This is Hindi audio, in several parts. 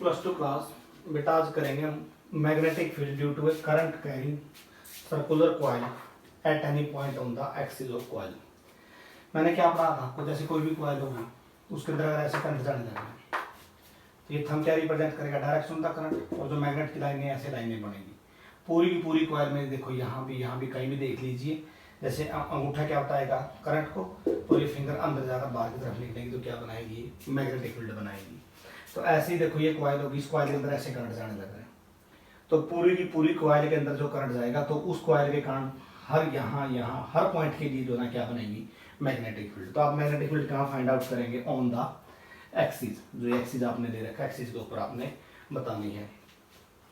+2 क्लास। बेटा आज करेंगे हम magnetic field due to a current carrying circular coil at any point on the axis of coil. मैंने क्या पढ़ा था आपको, जैसे कोई भी कॉइल होगी उसके अंदर अगर ऐसे करंट जाने लगे तो ये थंब क्या रिप्रेजेंट करेगा, डायरेक्शन ऑफ द करंट। और जो मैग्नेट की लाइनें ऐसे लाइनें बनेगी पूरी की पूरी कॉइल में। देखो यहाँ भी कहीं भी देख लीजिए, जैसे अंगूठा क्या बताएगा करंट को, और ये फिंगर अंदर जाकर बाहर की तरफ निकलेगी तो क्या बनाएगी, मैग्नेटिक फील्ड बनाएगी। तो ऐसे ही देखो ये कॉइल होगी, इस कॉइल के अंदर ऐसे करंट जाने लग रहे हैं तो पूरी की पूरी कॉइल के अंदर जो करंट जाएगा तो उस कॉइल के कारण हर यहाँ हर पॉइंट के लिए जो ना क्या बनेगी, मैग्नेटिक फील्ड। तो आप मैग्नेटिक फील्ड कहाँ फाइंड आउट करेंगे, ऑन द एक्सिस। जो एक्सिस आपने दे रखा है एक्सिस के ऊपर आपने बतानी है।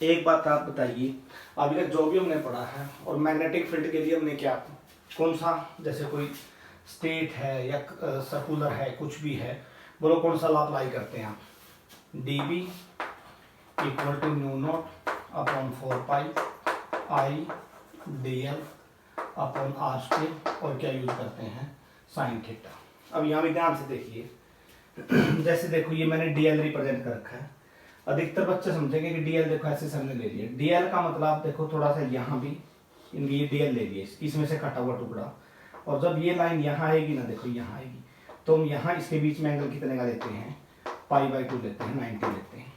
एक बात आप बताइए, अभी तक जो भी हमने पढ़ा है और मैग्नेटिक फील्ड के लिए हमने क्या कौन सा, जैसे कोई स्टेट है या सर्कुलर है कुछ भी है, बोलो कौन सा लॉ अप्लाई करते हैं आप, dB equal to mu naught upon 4 pi I dl upon r square, और क्या यूज करते हैं, साइन थीटा। अब यहाँ भी ध्यान से देखिए, जैसे देखो ये मैंने dl रिप्रेजेंट कर रखा है। अधिकतर बच्चे समझेंगे कि dl देखो ऐसे हमने ले लिया, dl का मतलब देखो थोड़ा सा यहाँ भी ये dl ले लिए, इसमें से कटा हुआ टुकड़ा, और जब ये लाइन यहाँ आएगी ना, देखो यहाँ आएगी तो हम यहाँ इसके बीच में एंगल कितने का लेते हैं, π/2 लेते हैं, 90 लेते हैं।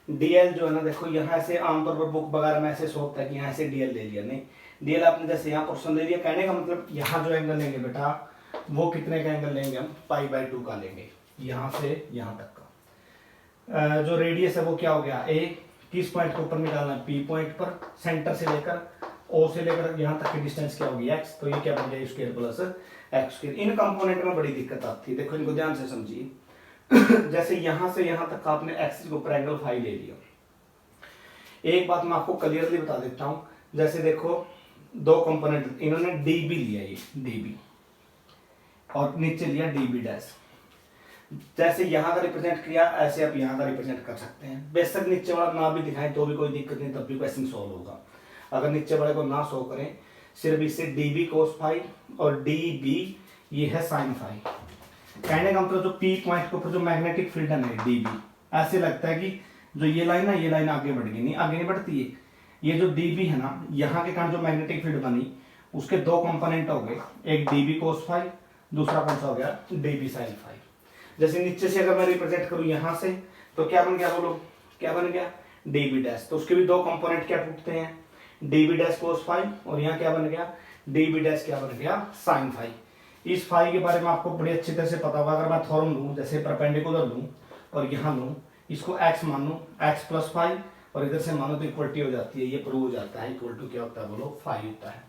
dl जो है ना देखो यहाँ से आमतौर पर बुक वगैरह में ऐसे होता है कि यहाँ से dl ले लिया, नहीं dl आपने जैसे यहाँ पोर्शन ले लिया, कहने का मतलब यहाँ जो एंगल लेंगे बेटा वो कितने का एंगल लेंगे, हम π/2 का लेंगे, यहाँ से यहाँ तक का। जो रेडियस है वो क्या हो गया, a, किस पॉइंट के ऊपर निकालना है, p पॉइंट पर, सेंटर से लेकर o से लेकर यहाँ तक की डिस्टेंस क्या होगी, x, तो ये क्या बन जाएगा स्क्वायर प्लस एक्स स्क्वायर। इन कंपोनेंट में बड़ी दिक्कत आती है, देखो इनको ध्यान से समझिए। जैसे यहाँ से यहाँ तक आपने एक्सिस के ऊपर एंगल फाई ले लिया, एक बात मैं आपको क्लियरली बता देता हूँ, जैसे देखो दो कंपोनेंट इन्होंने dB लिया, ये dB और नीचे लिया dB डैश। जैसे यहाँ का रिप्रेजेंट किया ऐसे आप यहाँ का रिप्रेजेंट कर सकते हैं। बेशक नीचे वाला ना भी दिखाएं तो भी कोई दिक्कत नहीं, तब भी क्वेश्चन सॉल्व होगा। अगर नीचे वाले को ना शो करें, सिर्फ इससे dB cos फाई और dB ये है साइन फाई। कहने का मतलब जो P पॉइंट के ऊपर जो मैग्नेटिक फील्ड है ना dB, ऐसे लगता है कि जो ये लाइन ना, ये लाइन आगे बढ़ गई, नहीं आगे नहीं बढ़ती है। ये जो dB है ना, यहाँ के कारण जो मैग्नेटिक फील्ड बनी उसके दो कंपोनेंट हो गए, एक dB cos फाई, दूसरा कौन सा हो गया, dB sin फाई। जैसे नीचे से अगर मैं रिप्रेजेंट करूं यहाँ से तो क्या बन गया, बोलो क्या बन गया, dB डैश। तो उसके भी दो कंपोनेंट क्या टूटते हैं, dB डैश cos फाई, और यहाँ क्या बन गया, dB डैश क्या बन गया, sin फाई। इस फाई के बारे में आपको बड़ी अच्छी तरह से पता होगा। अगर मैं थॉर्म लूँ, जैसे परपेंडिकुलर लूँ और यहाँ लूँ, इसको x मान लूँ, x प्लस फाई, और इधर से मानो तो इक्वलिटी हो जाती है, ये प्रूव हो जाता है, इक्वल टू क्या होता है, बोलो फाई होता है।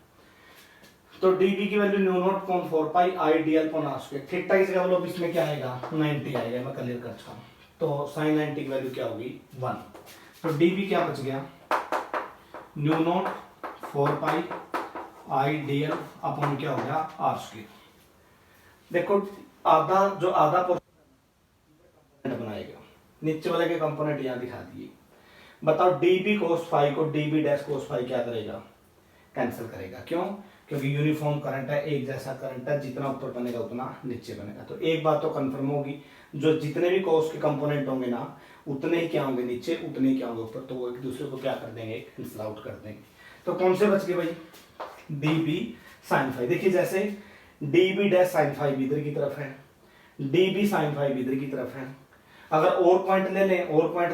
तो dB की value new not upon 4 pi I dl upon r square. Theta इस बोलो इसमें क्या आएगा, 90 आएगा, मैं क्लियर कर चुका हूँ। तो sin 90 की वैल्यू क्या होगी, 1। तो dB क्या बच गया, new not 4 pi I dl upon क्या हो गया, r स्क्वायर। देखो आधा पोर्शन बनाएगा, नीचे वाले के कंपोनेंट यहाँ दिखा दिए। बताओ dB cos फाई को dB डैश cos फाई क्या करेगा, कैंसिल करेगा। क्यों, क्योंकि यूनिफॉर्म करंट है, एक जैसा करंट है, जितना ऊपर बनेगा उतना नीचे बनेगा। तो एक बात तो कंफर्म होगी, जो जितने भी cos के कंपोनेंट होंगे ना, उतने ही क्या होंगे नीचे, उतने ही क्या होंगे ऊपर, तो वो एक दूसरे को क्या कर देंगे, कैंसिल आउट कर देंगे। तो कौन से बच गए भाई, dB sin फाई। देखिए जैसे dB डैश sin फाई भी इधर की तरफ है, dB sin फाई भी इधर की तरफ है। अगर और पॉइंट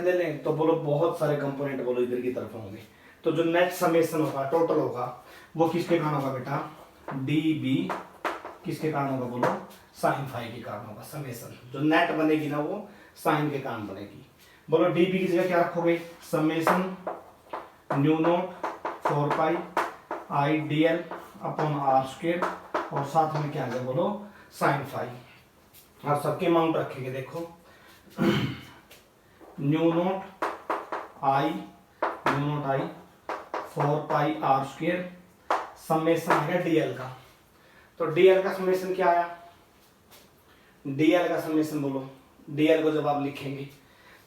ले लें तो बोलो बहुत सारे कंपोनेंट बोलो इधर की तरफ होंगे। तो जो नेट समेशन होगा, टोटल होगा, वो किसके कारण होगा बेटा, dB किसके कारण होगा, बोलो sin फाई के कारण होगा। समेशन जो नेट बनेगी ना वो साइन के कारण बनेगी। बोलो dB की जगह क्या रखोगे, summation new not 4 pi I dl upon r square, और साथ में क्या आ गया, बोलो sin फाई। आप सबके अमाउंट रखेंगे, देखो न्यू नॉट आई 4 पाई r स्क्वायर, समेशन आ गया dl का। तो dl का समेशन क्या आया, dl का समेशन बोलो, dl को जब आप लिखेंगे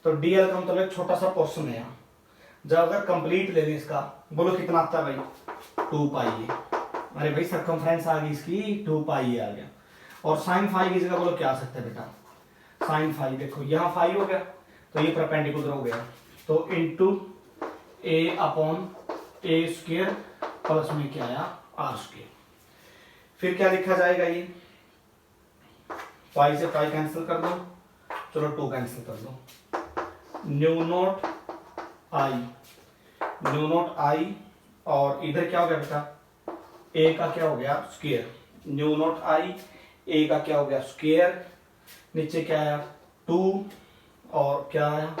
तो dl का मतलब एक छोटा सा पोर्शन है यहाँ। जब अगर कंप्लीट ले लें इसका, बोलो कितना आता है भाई, 2 पाई है। अरे भाई सर्कमफ्रेंस आ गई इसकी, 2 पाई आ गया। और साइन फाई की जगह बोलो क्या आ सकता है बेटा, साइन फाई। देखो यहाँ फाई हो गया, तो ये परपेंडिकुलर हो गया, तो into A upon A square plus में क्या आया आर स्क्वायर। फिर क्या लिखा जाएगा, ये पाई से पाई कैंसिल कर दो, चलो 2 कैंसिल कर दो, न्यू नोट आई और इधर क्या हो गया बेटा, ए का क्या हो गया स्क्वायर, न्यू नोट आई, ए का क्या हो गया स्क्वायर, नीचे क्या आया 2 और क्या आया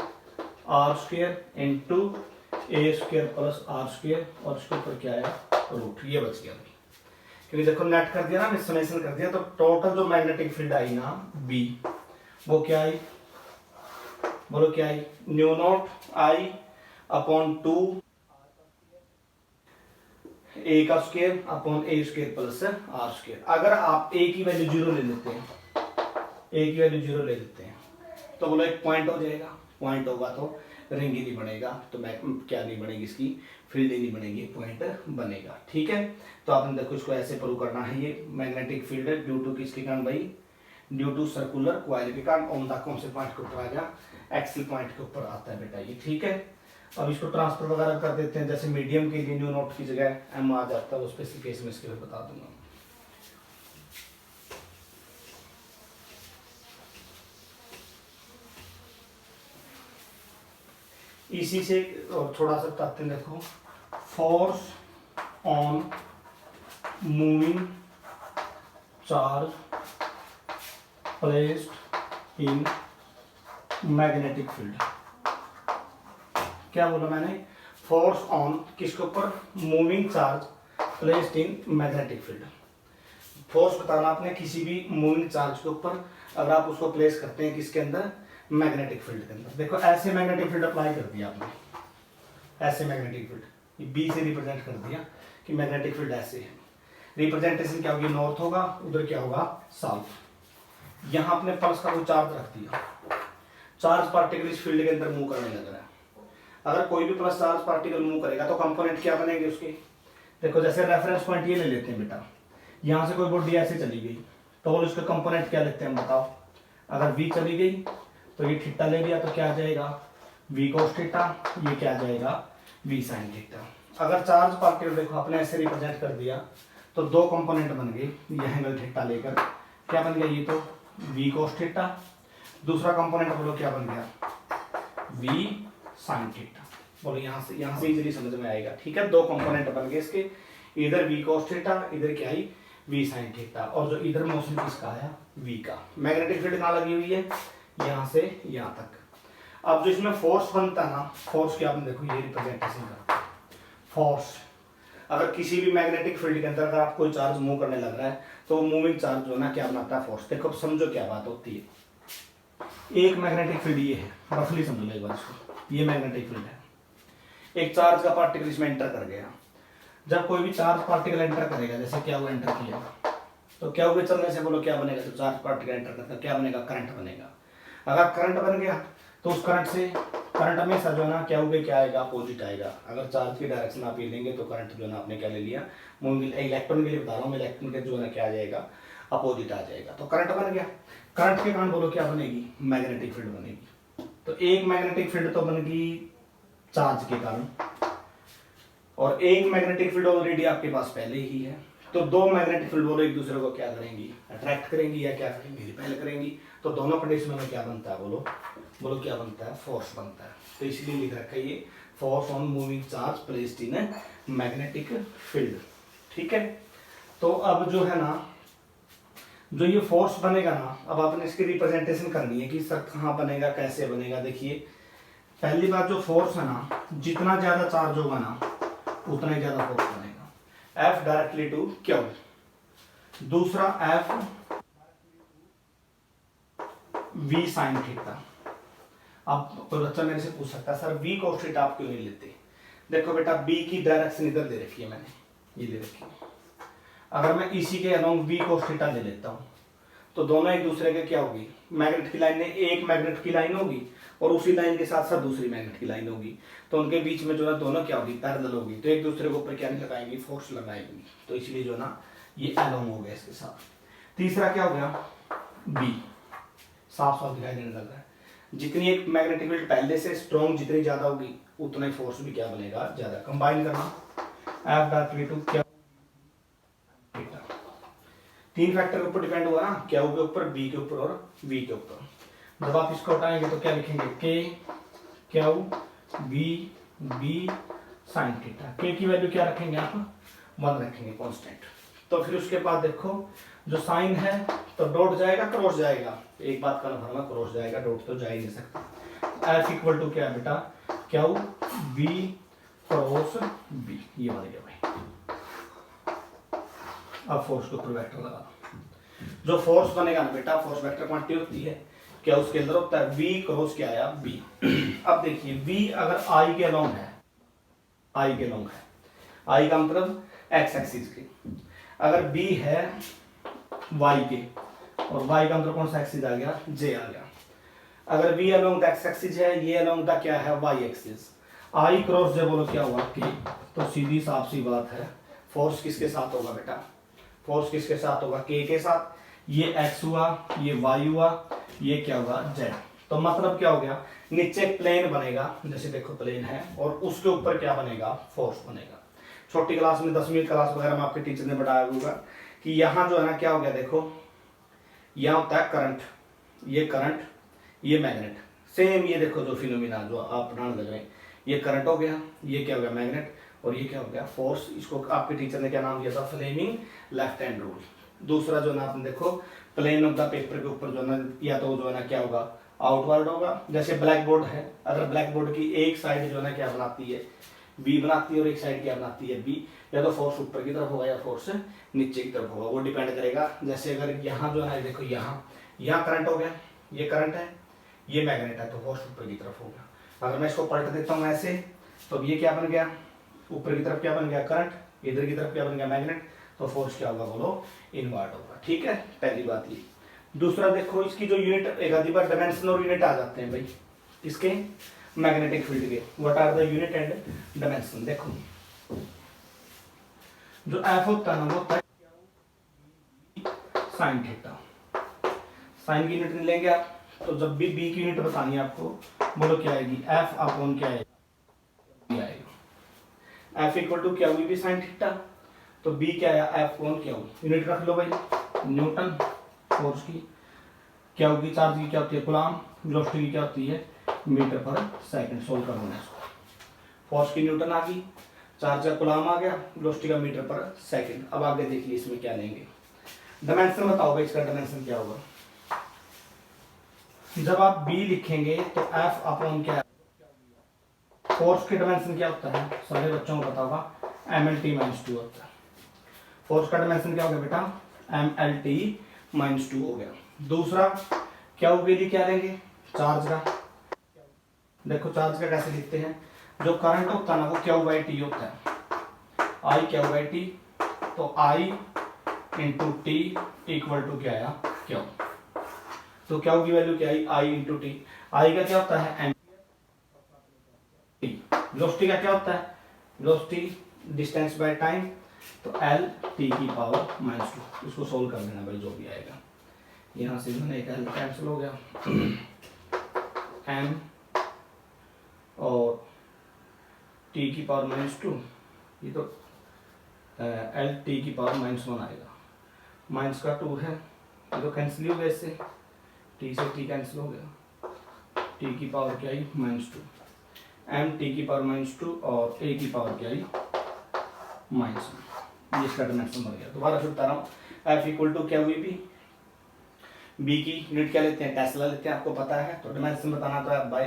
R square into A square plus R square और इसके ऊपर क्या आया रूट, ये बच गया। क्योंकि देखो नेट कर दिया ना, समेशन कर दिया, तो टोटल जो मैग्नेटिक फील्ड आई ना बी, वो क्या आई, बोलो क्या आई, mu naught I upon 2 A का square upon A square plus R square. अगर आप ए की वैल्यू 0 ले लेते हैं, ए की वैल्यू 0 ले लेते हैं, तो बोलो एक पॉइंट हो जाएगा, पॉइंट होगा तो रिंग ही नहीं बनेगा, तो क्या नहीं बनेगी, इसकी फील्ड ही नहीं बनेगी, पॉइंट बनेगा। ठीक है, तो आपने देखो इसको ऐसे प्रूव करना है, ये मैग्नेटिक फील्ड ड्यू टू किसके कारण भाई, ड्यू टू सर्कुलर कॉइल के कारण ऑन द कौन से पॉइंट के ऊपर आ गया, एक्सिल पॉइंट के ऊपर आता है बेटा ये। ठीक है, अब इसको ट्रांसफर वगैरह कर देते हैं, जैसे मीडियम के लिए न्यू नोट की जगह एम आ जाता है, उस स्पेसिफिकेशन में इसके बता दूंगा। इसी से और थोड़ा सा बताते हैं, देखो force on moving charge placed in magnetic field. क्या बोला मैंने, फोर्स ऑन किसके ऊपर, moving charge placed in magnetic field. Force बताना आपने किसी भी मूविंग चार्ज के ऊपर, अगर आप उसको प्लेस करते हैं किसके अंदर, मैग्नेटिक फील्ड के अंदर। देखो ऐसे मैग्नेटिक फील्ड अप्लाई कर दिया आपने, ऐसे मैग्नेटिक फील्ड बी से रिप्रेजेंट कर दिया कि मैग्नेटिक फील्ड ऐसे है, रिप्रेजेंटेशन क्या होगी, नॉर्थ होगा, उधर क्या होगा साउथ। यहां आपने पल्स का कोई चार्ज रख दिया, चार्ज पार्टिकल इस फील्ड के अंदर मूव करने लग रहा है। अगर कोई भी प्लस चार्ज पार्टिकल मूव करेगा तो कंपोनेंट क्या बनेंगे उसके, देखो जैसे रेफरेंस पॉइंट ये ले लेते हैं बेटा, यहां से कोई बॉडी ऐसे चली गई तो उसके कंपोनेंट क्या लेते हैं हम बताओ, अगर वी चली गई तो ये थीटा ले लिया तो क्या आ जाएगा वी कोस थीटा, ये क्या आ जाएगा वी साइन थीटा। अगर चार्ज पार्टिकल देखो आपने ऐसे रिप्रेजेंट कर दिया तो 2 कंपोनेंट बन गए, ये एंगल थीटा लेकर क्या बन गया, ये तो वी कोस थीटा, दूसरा कंपोनेंट बोलो क्या बन गया वी साइन थीटा। बोलो यहाँ से इजीली समझ में आएगा। ठीक है, 2 कंपोनेंट बन गए इसके, इधर वी कोस थीटा, इधर क्या आई वी साइन थीटा, और जो इधर मोशन किसका आया वी का। मैग्नेटिक फील्ड कहाँ लगी हुई है, यहाँ से यहाँ तक। अब जो इसमें फोर्स बनता है ना, फोर्स की आपने देखो ये रिप्रेजेंटेशन करता है फोर्स। अगर किसी भी मैग्नेटिक फील्ड के अंदर अगर आप कोई चार्ज मूव करने लग रहा है तो मूविंग चार्ज जो है ना क्या बनाता है फोर्स। देखो समझो क्या बात होती है, एक मैग्नेटिक फील्ड ये है, रफली समझ लो एक बार इसको, ये मैग्नेटिक फील्ड है, एक चार्ज का पार्टिकल इसमें एंटर कर गया। जब कोई भी चार्ज पार्टिकल एंटर करेगा, जैसे क्या हुआ एंटर किया, तो क्या हुए चलने से बोलो क्या बनेगा, तो चार्ज पार्टिकल एंटर करता है क्या बनेगा करंट बनेगा। अगर करंट बन गया तो उस करंट हमेशा जो है ना क्या होगा, क्या आएगा अपोजिट आएगा। अगर चार्ज की डायरेक्शन आप ये लेंगे तो करंट जो है ना आपने क्या ले लिया, इलेक्ट्रॉन के लिए बता रहा हूँ, इलेक्ट्रॉन के जो है ना क्या आ जाएगा अपोजिट आ जाएगा। तो करंट बन गया, करंट के कारण बोलो क्या बनेगी मैग्नेटिक फील्ड बनेगी। तो एक मैग्नेटिक फील्ड तो बन गई चार्ज के कारण, और एक मैग्नेटिक फील्ड ऑलरेडी आपके पास पहले ही है। तो 2 मैग्नेटिक फील्ड बोलो एक दूसरे को क्या करेंगी, अट्रैक्ट करेंगी या क्या करेंगी, रिपेल करेंगी। तो दोनों कंडीशन में क्या बनता है, बोलो क्या बनता है, फोर्स बनता है। तो इसलिए लिख रखा है ये force on moving charge placed in magnetic field. ठीक है, तो अब जो है ना जो ये फोर्स बनेगा ना, अब आपने इसकी रिप्रेजेंटेशन करनी है कि सर कहाँ बनेगा कैसे बनेगा। देखिए पहली बात जो फोर्स है ना, जितना ज्यादा चार्ज होगा ना उतना ही ज्यादा फोर्स बनेगा, F डायरेक्टली टू क्यू। दूसरा F V साइन थीटा। अब कोई बच्चा मेरे से पूछ सकता है सर V cos थीटा आप क्यों नहीं लेते। देखो बेटा B की डायरेक्शन इधर दे रखी है मैंने, ये दे रखी है। अगर मैं इसी के अलोंग V cos थीटा ले लेता हूं तो दोनों एक दूसरे के क्या होगी, मैग्नेट की लाइन में एक मैग्नेट की लाइन होगी और उसी लाइन के साथ साथ दूसरी मैग्नेट की लाइन होगी, तो उनके बीच में जो है दोनों क्या होगी पैरेलल होगी, तो एक दूसरे के ऊपर क्या नहीं लगाएंगी फोर्स लगाएंगी। तो इसलिए जो है ना ये अलोंग हो गया इसके साथ। तीसरा क्या हो गया B, साफ साफ दिखाई देने लग रहा है। जितनी एक मैग्नेटिक फील्ड पहले से स्ट्रॉन्ग जितनी ज्यादा होगी उतना ही फोर्स भी क्या बनेगा, ज्यादा। कंबाइन करना एफ डॉट वी टू क्या, तीन फैक्टर के ऊपर डिपेंड हुआ ना, क्या के ऊपर, बी के ऊपर और वी के ऊपर। जब आप इसको हटाएंगे तो क्या लिखेंगे, K Q B B sine theta. K की वैल्यू क्या रखेंगे आप, 1 रखेंगे कांस्टेंट। तो फिर उसके बाद देखो जो साइन है तो डॉट जाएगा क्रॉस जाएगा, एक बात कन्फर्म है क्रॉस जाएगा, डॉट तो जा ही नहीं सकता। एफ इक्वल टू क्या है बेटा, क्यू बी क्रॉस बी, ये बन गया भाई। अब फोर्स के ऊपर वेक्टर लगा, जो फोर्स बनेगा ना बेटा, फोर्स वेक्टर क्वांटिटी होती है, क्या उसके अंदर होता है v क्रॉस क्या आया b। अब देखिए v अगर i के अलोंग है, i के अलोंग है, i का मतलब x एक्सिस के, अगर b है y के और y का मतलब कौन सा एक्सिस आ गया, j आ गया। अगर v along the x axis है, ये अलोंग द क्या है, y axis, i cross j बोलो क्या हुआ k। तो सीधी साफ सी बात है, फोर्स किसके साथ होगा बेटा, फोर्स किसके साथ होगा, k के साथ। ये x हुआ, ये y हुआ, ये क्या हुआ, z। तो मतलब क्या हो गया, नीचे एक प्लेन बनेगा, जैसे देखो प्लेन है, और उसके ऊपर क्या बनेगा, फोर्स बनेगा। छोटी क्लास में 10वीं क्लास वगैरह में आपके टीचर ने बताया होगा कि यहाँ जो है ना क्या हो गया, देखो यहाँ होता है करंट, ये करंट, ये मैग्नेट। सेम ये देखो जो फिनोमिना जो आप बनाने लग रहे हैं, ये करंट हो गया, ये क्या हो गया मैग्नेट, और ये क्या हो गया फोर्स। इसको आपके टीचर ने क्या नाम दिया था, फ्लेमिंग लेफ्ट हैंड रूल। दूसरा जो है ना आपने देखो प्लेन ऑफ द पेपर के ऊपर जो है ना, या तो जो है ना क्या होगा, आउटवर्ड होगा। जैसे ब्लैक बोर्ड है, अगर ब्लैक बोर्ड की एक साइड जो है ना क्या बनाती है, बी बनाती है, और एक साइड क्या बनाती है, बी। या तो फोर्स ऊपर की तरफ होगा या फोर्स नीचे की तरफ होगा, वो डिपेंड करेगा। जैसे अगर यहाँ जो है ना देखो, यहाँ करंट हो गया, ये करंट है, ये मैग्नेट है, तो फोर्स ऊपर की तरफ होगा। अगर मैं इसको पलट देता हूँ ऐसे, तो ये क्या बन गया, ऊपर की तरफ क्या बन गया करंट, इधर की तरफ क्या बन गया मैग्नेट, तो फोर्स क्या होगा बोलो, इनवर्ट होगा। ठीक है, पहली बात ये। दूसरा देखो इसकी जो यूनिट, एक आधी बार डायमेंशन और यूनिट आ जाते हैं भाई इसके मैग्नेटिक फील्ड के। What are the unit and dimension. देखो जो एफ होता है ना वो होता है साइन थीटा। साइन की यूनिट नहीं लेंगे आप, तो जब भी बी की यूनिट बतानी है आपको, बोलो क्या आएगी, एफ अपॉन क्या आएगा, एफ इक्वल टू क्या हुई भी साइन थीटा। तो बी क्या आया, एफ अपॉन क्या हुई, यूनिट रख लो भाई, न्यूटन फोर्स की, क्या होगी, चार्ज की क्या होती है कूलम, वेलोसिटी की क्या होती है मीटर पर सेकंड। सोल्व करना है इसको, फोर्स की न्यूटन आ गई, चार्ज का कूलम आ गया, वेलोसिटी का मीटर पर सेकंड। अब आगे देखिए इसमें क्या लेंगे, डायमेंशन बताओ भाई, इसका डायमेंशन क्या होगा। जब आप बी लिखेंगे तो एफ अपॉन क्या, फोर्स की डायमेंशन क्या होता है, सारे बच्चों को पता होगा, MLT-2 होता है। फोर्स का डायमेंशन क्या हो गया बेटा, MLT-2 हो गया। दूसरा क्या हो गया, क्या लेंगे, चार्ज का। देखो चार्ज का कैसे लिखते हैं, जो करंट होता है ना वो क्यू बाई टी होता है, आई क्यू बाई टी। तो आई इंटू टी इक्वल टू क्या आया, क्यू। तो क्यू की वैल्यू क्या आई, आई इंटू टी। आई का क्या होता है, वेलोसिटी का क्या होता है, वेलोसिटी डिस्टेंस बाय टाइम, तो एल टी की पावर -2। इसको सोल्व कर लेना भाई, जो भी आएगा। यहाँ से मैंने एक एल कैंसिल हो गया, एम और टी की पावर -2, ये तो एल टी की पावर -1 आएगा, माइनस का 2 है, ये तो कैंसिल हो गया, इससे टी से टी कैंसिल हो गया, टी की पावर क्या आई -2, एम टी की पावर -2 और ए की पावर क्या आई -1। इसका डायमेंशन बन गया। दोबारा फिर बता रहा हूँ, एफ इक्वल टू क्या हुई बी की यूनिट क्या लेते हैं, टेस्ला लेते हैं, आपको पता है। तो डायमेंशन बताना तो एफ बाई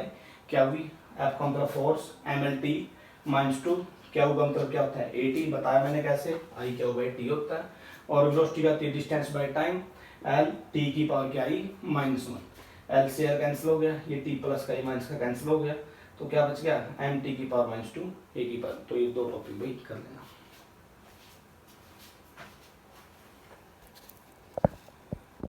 क्या हुई, एफ का मतलब फोर्स, MLT-2, क्या होगा मतलब क्या होता है 80, बताया मैंने कैसे, आई क्या बाई टी होता है, और वेलोसिटी का distance by time, L T की पावर क्या आई -1। एल से एल कैंसिल हो गया, ये टी प्लस का माइनस का कैंसिल हो गया, तो क्या बच गया, एम टी की पावर -2 ए की पावर। तो ये दो टॉपिक भाई कर लेना।